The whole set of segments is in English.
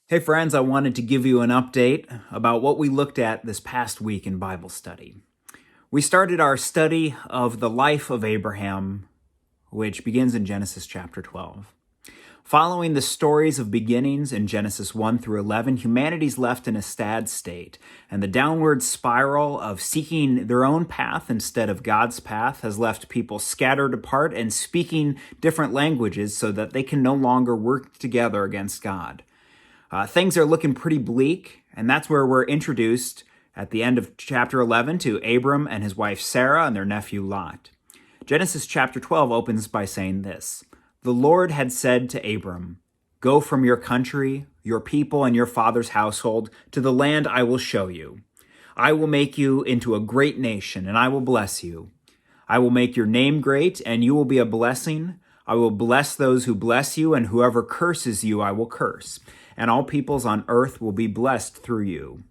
Hey friends, I wanted to give you an update about what we looked at this past week in Bible study. We started our study of the life of Abraham, which begins in Genesis chapter 12. Following the stories of beginnings in Genesis 1 through 11, humanity's left in a sad state, and the downward spiral of seeking their own path instead of God's path has left people scattered apart and speaking different languages so that they can no longer work together against God. Things are looking pretty bleak, and that's where we're introduced at the end of chapter 11 to Abram and his wife Sarah and their nephew Lot. Genesis chapter 12 opens by saying this: "The Lord had said to Abram, 'Go from your country, your people, and your father's household to the land I will show you. I will make you into a great nation, and I will bless you. I will make your name great, and you will be a blessing. I will bless those who bless you, and whoever curses you I will curse. And all peoples on earth will be blessed through you.'"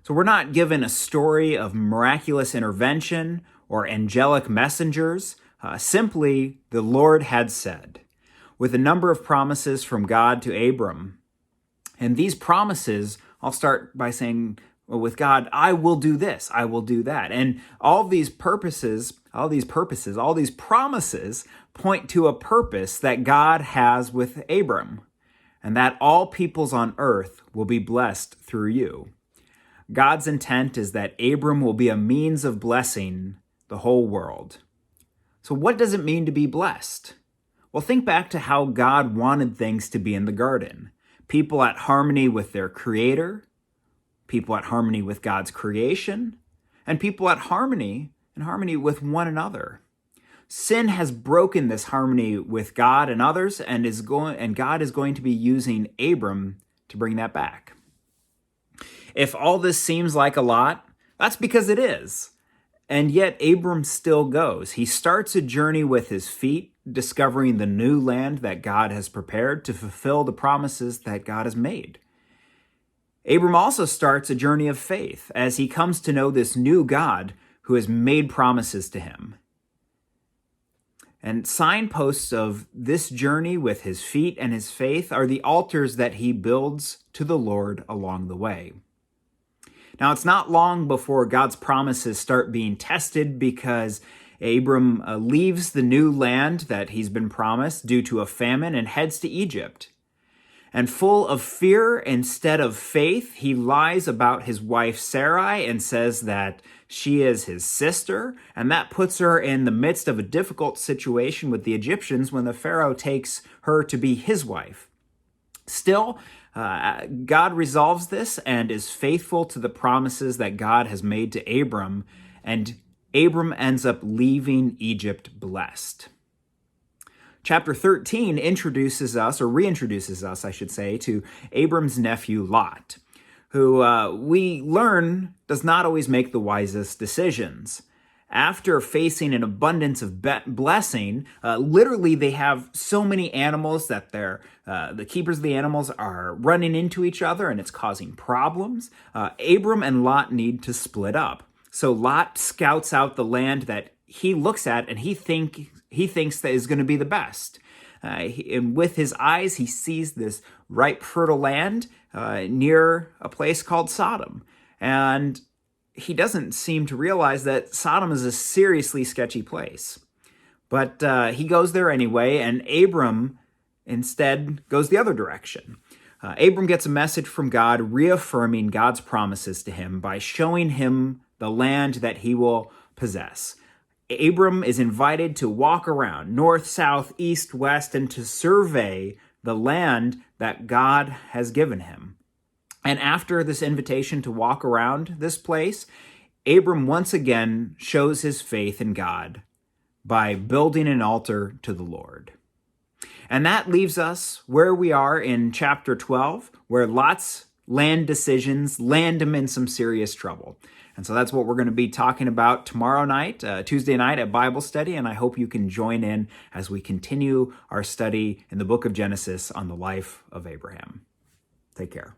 So we're not given a story of miraculous intervention or angelic messengers. Simply, the Lord had said, with a number of promises from God to Abram. And these promises, I'll start by saying, with God, I will do this, I will do that. And all these promises point to a purpose that God has with Abram, and that all peoples on earth will be blessed through you. God's intent is that Abram will be a means of blessing the whole world. So what does it mean to be blessed? Well, think back to how God wanted things to be in the garden. People at harmony with their Creator, people at harmony with God's creation, and people at harmony with one another. Sin has broken this harmony with God and others, and God is going to be using Abram to bring that back. If all this seems like a lot, that's because it is. And yet Abram still goes. He starts a journey with his feet, discovering the new land that God has prepared to fulfill the promises that God has made. Abram also starts a journey of faith as he comes to know this new God who has made promises to him. And signposts of this journey with his feet and his faith are the altars that he builds to the Lord along the way. Now, it's not long before God's promises start being tested because Abram leaves the new land that he's been promised due to a famine and heads to Egypt. And full of fear instead of faith, he lies about his wife Sarai and says that she is his sister, and that puts her in the midst of a difficult situation with the Egyptians when the Pharaoh takes her to be his wife. Still, God resolves this and is faithful to the promises that God has made to Abram, and Abram ends up leaving Egypt blessed. Chapter 13 reintroduces us, to Abram's nephew Lot, who we learn does not always make the wisest decisions. After facing an abundance of blessing, literally they have so many animals that the keepers of the animals are running into each other and it's causing problems. Abram and Lot need to split up. So Lot scouts out the land that he looks at and he thinks that is going to be the best. And with his eyes, he sees this ripe, fertile land near a place called Sodom. And he doesn't seem to realize that Sodom is a seriously sketchy place. But he goes there anyway, and Abram instead goes the other direction. Abram gets a message from God reaffirming God's promises to him by showing him the land that he will possess. Abram is invited to walk around north, south, east, west, and to survey the land that God has given him. And after this invitation to walk around this place, Abram once again shows his faith in God by building an altar to the Lord. And that leaves us where we are in chapter 12, where Lot's land decisions land him in some serious trouble. And so that's what we're going to be talking about tomorrow night, Tuesday night at Bible study, and I hope you can join in as we continue our study in the book of Genesis on the life of Abraham. Take care.